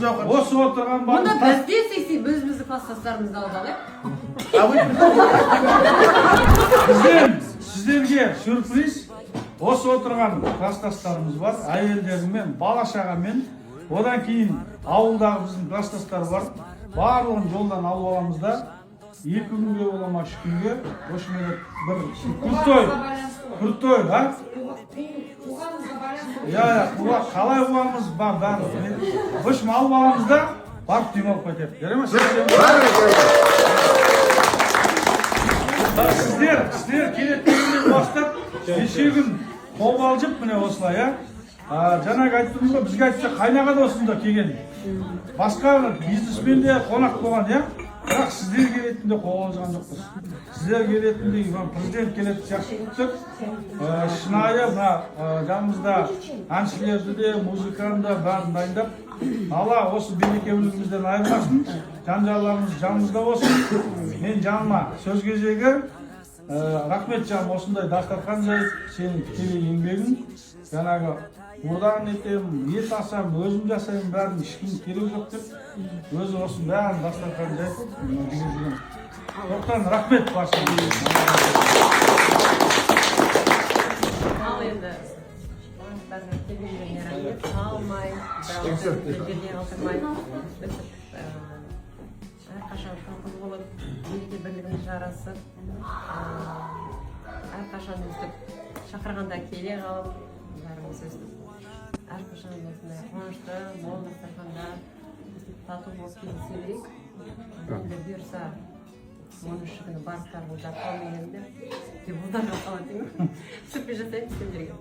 жаққа. Осы отырған бар. Мұнда бізде біздің класстастарымызды алып алайық. Сіздерге сюрприз. Осы отырған класстастарымыз бар. Әйелдерімен, бала-шағамен. Одан кейін ауылдағы біздің класстастар бар. Барлығын жолдан алып аламыз да 2 күнге болама 3 күнге өшмелеп бір крутой, а? Қалай ұғамыз бар, бәрі. Өшім алып аламыз да, барып демалып қайтайық. Жарай ма? Сіздер келетінен бастап, неше күн қобалжып міне осылай, а? Жаңағы айттыңыз ба, бізге айтса қайнаға да осында келген. Басқа бизнесмен де қонақ болған, иә? Бірақ сіздер келетінде қобалжыған жоқпыз. Сіздер келетінде президент келетін сияқты күттік. Шынайы жанымызда әншілерді де, музыканы да бәрін дайындап. Алла осы берекелігімізден айырмасын, жан-жарларымыз жанымызда болсын. Мен жаныма сөз кезегі. Рахмет жаным, осындай дастархан жайып, сенің тікелей еңбегің. Жаңағы Buradan ettim, et asam, özüm жасайым, бәрін ешкім керек жоқ деп, өзі осы бәрін дастархан жайып, жүрген. Сондықтан рахмет баршаңызға. Ал енді бәрін келгендеріне рахмет, салмай, жерден алдырмай, әрқашан шоқыз болып, береке бірлігіміз жарасып, әрқашан өстіп шақырғанда келе қалып, бәріміз өстіп. Әрқашан осындай қуанышты, мол дастарханда тату болып кездесе берейік. Енді бұйырса, 13 күні барлықтарыңыз жатып қалмайын деп бұлдар жоқ қалады деймін. Сұрприз жасаймын сендерге.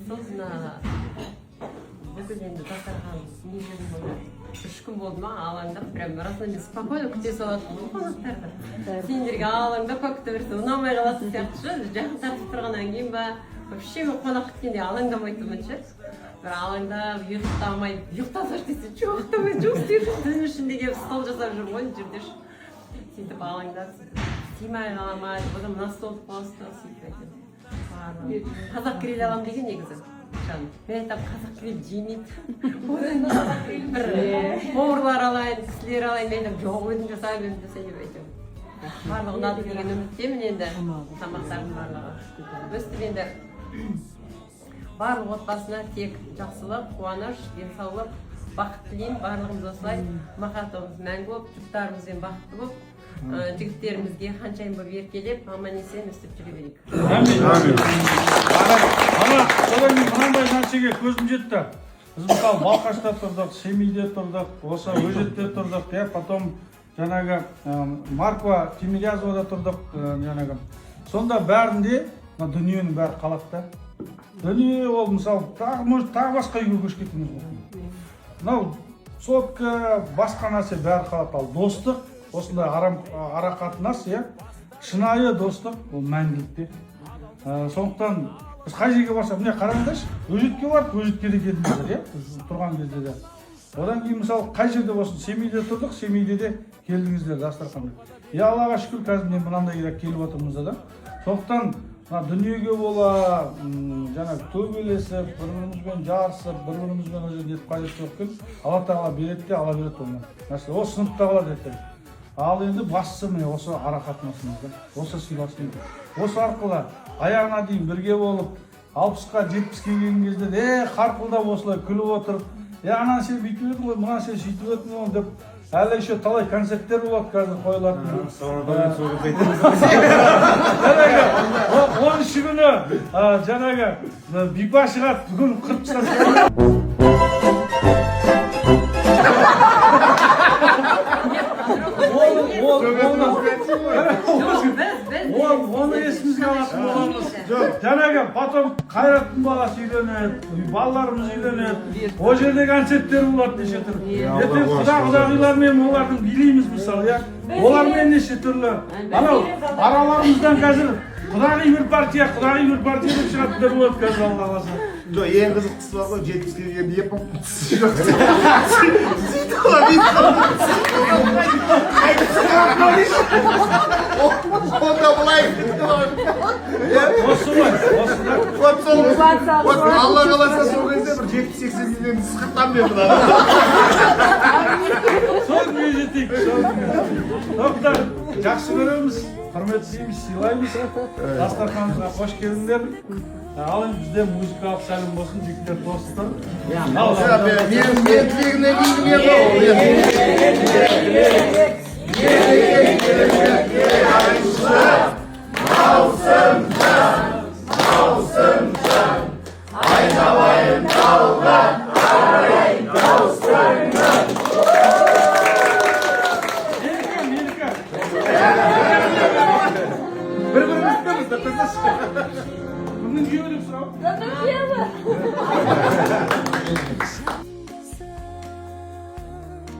Сосын бүкіл енді дастархан не жерім болды. 3 күн болды ма, алаңдап, прям расында мен спокойно күте салатын бұл қонақтарды. Сендерге алаңдап көкті берсе, ұнамай қалатын сияқты шы, жақын тартып тұрғаннан кейін ба, вообще мен қонақ күткенде алаңдамайтынмын ше. Бір алаңдап, ұйықтамай, ұйықтасаш десе, ұйықтамай, жоқ істеп жүр, түн ішінде келіп стол жасап жүр ғой жерде ше. Сөйтіп алаңдап, сыймай қаламай, одан мына столды қосты, сөйтіп айтып. Қазақ крель алам деген негізі. Мен айтам, қазақ крель жемейді. Бір поварлар алайын, кісілер алайын, мен айтам, жоқ өзім жасаймын, өзім жасаймын деп айтам. Барлығы ұнады деген үміттемін енді, тамақтардың барлығы. Өстіп енді барлық отбасына тек жақсылық, қуаныш, денсаулық, бақыт тілеймін. Барлығымыз осылай махаббатымыз мәңгі болып, жұптарымызбен бақытты болып, жігіттерімізге ханшайым болып еркелеп, аман-есен өстіп жүре берейік. Амин. Ана, содан кейін мынандай нәрсеге көзім жетті. Біз мысалы Балқашта тұрдық, Семейде тұрдық, осы Өжетте тұрдық, потом жаңағы Маркова, Тимирязевада тұрдық, жаңағы. Сонда бәрінде дүниенің бәрі қалады да. Дүние ол мысалы тағы басқа үйге көшіп кетуіміз мүмкін. Мынау сотка, басқа нәрсе бәрі қалады. Ал достық, осындай ара қатынас, шынайы достық, ол мәңгілікте. Сондықтан біз қай жерге барсақ, міне қараңыздаршы, Өжетке барып, Өжетке де келдіңіздер, тұрған кезде де. Одан кейін мысалы қай жерде болсын, Семейде тұрдық, Семейде де келдіңіздер дастарханда. Аллаға шүкір, қазір мен мынандай келіп отырмыз да. Сондықтан дүниеге бола, жаңағы төбелесіп, бір-бірімізбен жарысып, бір-бірімізбен өзі етіп қажет жоқ екен. Алла тағала береді де, Алла береді оны. Ол сыныпта қалады ертең. Ал енді бастысы міне осы ара қатынасымызда, осы сыйласымыз. Осы арқылы аяғына дейін бірге болып, 60-қа 70-ке келген кезде қарқылдап осылай күліп отырып, ананы сен бүйтіп едің ғой, мынаны сен сөйтіп едің ғой деп, әлі еще талай концерттер болады қазір қойылатын. Соңыдан соғып айтамыз. 13 күні жаңағы бипа шығады, бүгін қырып тастады. Оны есімізге алатын боламыз. Жаңағы потом Қайраттың баласы үйленеді, балаларымыз үйленеді. Ол жерде концерттер болады неше түрлі. Ертең құдағилармен олардың билейміз мысалы, олармен неше түрлі. Анау араларымыздан қазір құдағи бір партия деп шығатындар болады қазір Алла қаласа. Жоқ, ең қызықтысы бар ғой, 70-ге келгенде епім құтысы жоқ. Сөйтіп қала онда бұлай осы ғой, Алла қаласа сол кезде бір 70-80 миллион сықыртам мен бұдан. жақсы көреміз, құрметтейміз, сыйлаймыз. Дастарханымызға қош келдіңдер. Ал енді бізде музыкалық сәлем болсын, жігіттер достар. Мен тілегіне білдім Bunun yiyor musun?